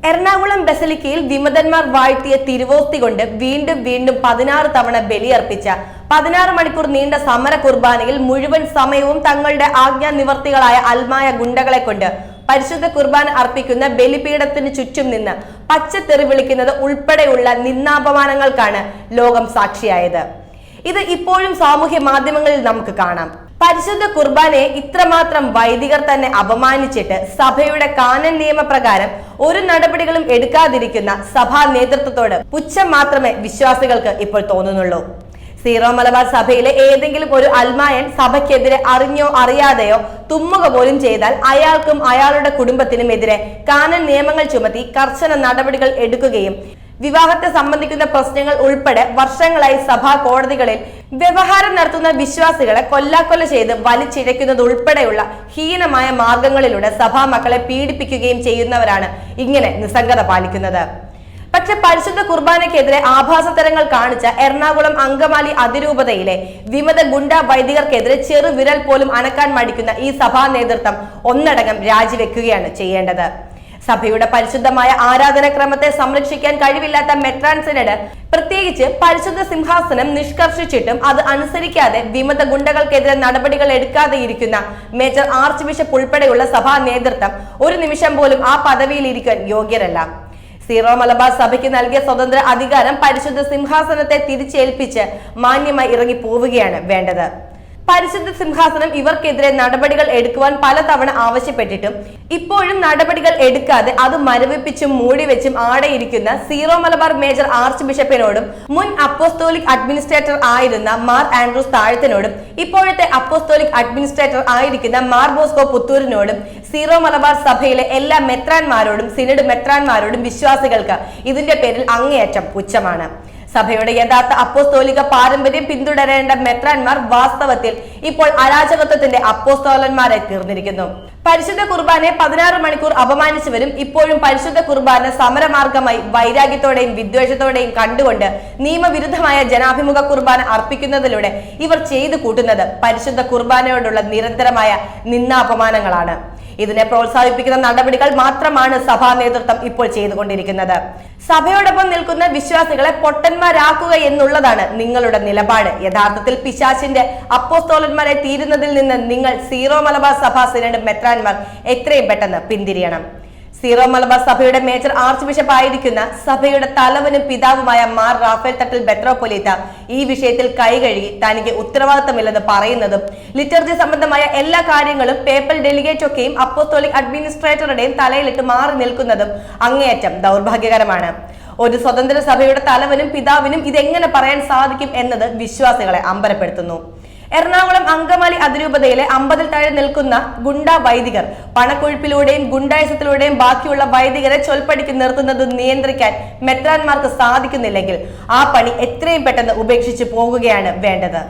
എറണാകുളം ബസലിക്കയിൽ വിമതന്മാർ വാഴ്ത്തിയ തിരുവോസ്തി കൊണ്ട് വീണ്ടും വീണ്ടും 16 തവണ ബലിയർപ്പിച്ച 16 മണിക്കൂർ നീണ്ട സമര കുർബാനയിൽ മുഴുവൻ സമയവും തങ്ങളുടെ ആജ്ഞാ നിവർത്തികളായ അൽമായ ഗുണ്ടകളെ കൊണ്ട് പരിശുദ്ധ കുർബാന അർപ്പിക്കുന്ന ബലിപീഠത്തിന് ചുറ്റും നിന്ന് പച്ചത്തെറി വിളിക്കുന്നത് ഉൾപ്പെടെയുള്ള നിന്ദാപമാനങ്ങൾക്കാണ് ലോകം സാക്ഷിയായത്. ഇത് ഇപ്പോഴും സാമൂഹ്യ മാധ്യമങ്ങളിൽ നമുക്ക് കാണാം. പരിശുദ്ധ കുർബാനയെ ഇത്രമാത്രം വൈദികർ തന്നെ അപമാനിച്ചിട്ട് സഭയുടെ കാനൻ നിയമപ്രകാരം ഒരു നടപടികളും എടുക്കാതിരിക്കുന്ന സഭാ നേതൃത്വത്തോട് പുച്ഛം മാത്രമേ വിശ്വാസികൾക്ക് ഇപ്പോൾ തോന്നുന്നുള്ളൂ. സീറോ മലബാർ സഭയിലെ ഏതെങ്കിലും ഒരു അൽമായൻ സഭയ്ക്കെതിരെ അറിഞ്ഞോ അറിയാതെയോ തുമ്മുക പോലും ചെയ്താൽ അയാൾക്കും അയാളുടെ കുടുംബത്തിനുമെതിരെ കാനൻ നിയമങ്ങൾ ചുമത്തി കർശന നടപടികൾ എടുക്കുകയും വിവാഹത്തെ സംബന്ധിക്കുന്ന പ്രശ്നങ്ങൾ ഉൾപ്പെടെ വർഷങ്ങളായി സഭാ കോടതികളിൽ വ്യവഹാരം നടത്തുന്ന വിശ്വാസികളെ കൊല്ലാക്കൊല ചെയ്ത് വലിച്ചിഴയ്ക്കുന്നത് ഉൾപ്പെടെയുള്ള ഹീനമായ മാർഗങ്ങളിലൂടെ സഭാ മക്കളെ പീഡിപ്പിക്കുകയും ചെയ്യുന്നവരാണ് ഇങ്ങനെ നിസ്സംഗത പാലിക്കുന്നത്. പക്ഷെ പരിശുദ്ധ കുർബാനയ്ക്കെതിരെ ആഭാസതരങ്ങൾ കാണിച്ച എറണാകുളം അങ്കമാലി അതിരൂപതയിലെ വിമത ഗുണ്ട വൈദികർക്കെതിരെ ചെറുവിരൽ പോലും അനക്കാൻ മടിക്കുന്ന ഈ സഭാ നേതൃത്വം ഒന്നടങ്കം രാജിവെക്കുകയാണ് ചെയ്യേണ്ടത്. സഭയുടെ പരിശുദ്ധമായ ആരാധനാക്രമത്തെ സംരക്ഷിക്കാൻ കഴിവില്ലാത്ത മെത്രാൻ സിനഡ് പ്രത്യേകിച്ച് പരിശുദ്ധ സിംഹാസനം നിഷ്കർഷിച്ചിട്ടും അത് അനുസരിക്കാതെ വിമത ഗുണ്ടകൾക്കെതിരെ നടപടികൾ എടുക്കാതെ ഇരിക്കുന്ന മേജർ ആർച്ച് ബിഷപ്പ് ഉൾപ്പെടെയുള്ള സഭാ നേതൃത്വം ഒരു നിമിഷം പോലും ആ പദവിയിൽ ഇരിക്കാൻ യോഗ്യരല്ല. സീറോ മലബാർ സഭയ്ക്ക് നൽകിയ സ്വതന്ത്ര അധികാരം പരിശുദ്ധ സിംഹാസനത്തെ തിരിച്ചേൽപ്പിച്ച് മാന്യമായി ഇറങ്ങി പോവുകയാണ് വേണ്ടത്. പരിശുദ്ധ സിംഹാസനം ഇവർക്കെതിരെ നടപടികൾ എടുക്കുവാൻ പലതവണ ആവശ്യപ്പെട്ടിട്ടും ഇപ്പോഴും നടപടികൾ എടുക്കാതെ അത് മരവിപ്പിച്ചും മൂടിവെച്ചും ആടെയിരിക്കുന്ന സീറോ മലബാർ മേജർ ആർച്ച് ബിഷപ്പിനോടും മുൻ അപ്പോസ്തോലിക് അഡ്മിനിസ്ട്രേറ്റർ ആയിരുന്ന മാർ ആൻഡ്രൂസ് താഴത്തിനോടും ഇപ്പോഴത്തെ അപ്പോസ്തോലിക് അഡ്മിനിസ്ട്രേറ്റർ ആയിരിക്കുന്ന മാർ ബോസ്കോ പുത്തൂരിനോടും സീറോ മലബാർ സഭയിലെ എല്ലാ മെത്രാന്മാരോടും സിനഡ് മെത്രാന്മാരോടും വിശ്വാസികൾക്ക് ഇതിന്റെ പേരിൽ അങ്ങേയറ്റം പുച്ഛമാണ്. സഭയുടെ യഥാർത്ഥ അപ്പോസ്തോലിക പാരമ്പര്യം പിന്തുടരേണ്ട മെത്രാന്മാർ വാസ്തവത്തിൽ ഇപ്പോൾ അരാജകത്വത്തിന്റെ അപ്പോസ്തോലന്മാരായി തീർന്നിരിക്കുന്നു. പരിശുദ്ധ കുർബാനയെ 16 മണിക്കൂർ അപമാനിച്ചവരും ഇപ്പോഴും പരിശുദ്ധ കുർബാന സമരമാർഗമായി വൈരാഗ്യത്തോടെയും വിദ്വേഷത്തോടെയും കണ്ടുകൊണ്ട് നിയമവിരുദ്ധമായ ജനാഭിമുഖ കുർബാന അർപ്പിക്കുന്നതിലൂടെ ഇവർ ചെയ്തു കൂട്ടുന്നത് പരിശുദ്ധ കുർബാനയോടുള്ള നിരന്തരമായ നിന്ദാപമാനങ്ങളാണ്. ഇതിനെ പ്രോത്സാഹിപ്പിക്കുന്ന നടപടികൾ മാത്രമാണ് സഭാ നേതൃത്വം ഇപ്പോൾ ചെയ്തുകൊണ്ടിരിക്കുന്നത്. സഭയോടൊപ്പം നിൽക്കുന്ന വിശ്വാസികളെ പൊട്ടന്മാരാക്കുക എന്നുള്ളതാണ് നിങ്ങളുടെ നിലപാട്. യഥാർത്ഥത്തിൽ പിശാചിന്റെ അപ്പോസ്തോലന്മാരെ തീരുന്നതിൽ നിന്ന് നിങ്ങൾ സീറോ മലബാർ സഭാ സിനഡ് മെത്രാന്മാർ എത്രയും പെട്ടെന്ന് പിന്തിരിയണം. സീറോ മലബാർ സഭയുടെ മേജർ ആർച്ച് ബിഷപ്പ് ആയിരിക്കുന്ന സഭയുടെ തലവനും പിതാവുമായ മാർ റാഫേൽ തട്ടിൽ മെത്രോപൊലീത്ത ഈ വിഷയത്തിൽ കൈകഴുകി തനിക്ക് ഉത്തരവാദിത്തമില്ലെന്ന് പറയുന്നതും ലിറ്റർജി സംബന്ധമായ എല്ലാ കാര്യങ്ങളും പേപ്പൽ ഡെലിഗേറ്റ് ഒക്കെയും അപ്പോസ്തോലിക് അഡ്മിനിസ്ട്രേറ്ററുടെയും തലയിലിട്ട് മാറി നിൽക്കുന്നതും അങ്ങേയറ്റം ദൗർഭാഗ്യകരമാണ്. ഒരു സ്വതന്ത്ര സഭയുടെ തലവനും പിതാവിനും ഇതെങ്ങനെ പറയാൻ സാധിക്കും എന്നത് വിശ്വാസികളെ അമ്പരപ്പെടുത്തുന്നു. എറണാകുളം അങ്കമാലി അതിരൂപതയിലെ 50-ൽ താഴെ നിൽക്കുന്ന ഗുണ്ട വൈദികർ പണക്കൊഴുപ്പിലൂടെയും ഗുണ്ടായുസത്തിലൂടെയും ബാക്കിയുള്ള വൈദികരെ ചൊൽപ്പടിക്ക് നിർത്തുന്നത് നിയന്ത്രിക്കാൻ മെത്രാന്മാർക്ക് സാധിക്കുന്നില്ലെങ്കിൽ ആ പണി എത്രയും പെട്ടെന്ന് ഉപേക്ഷിച്ചു പോകുകയാണ് വേണ്ടത്.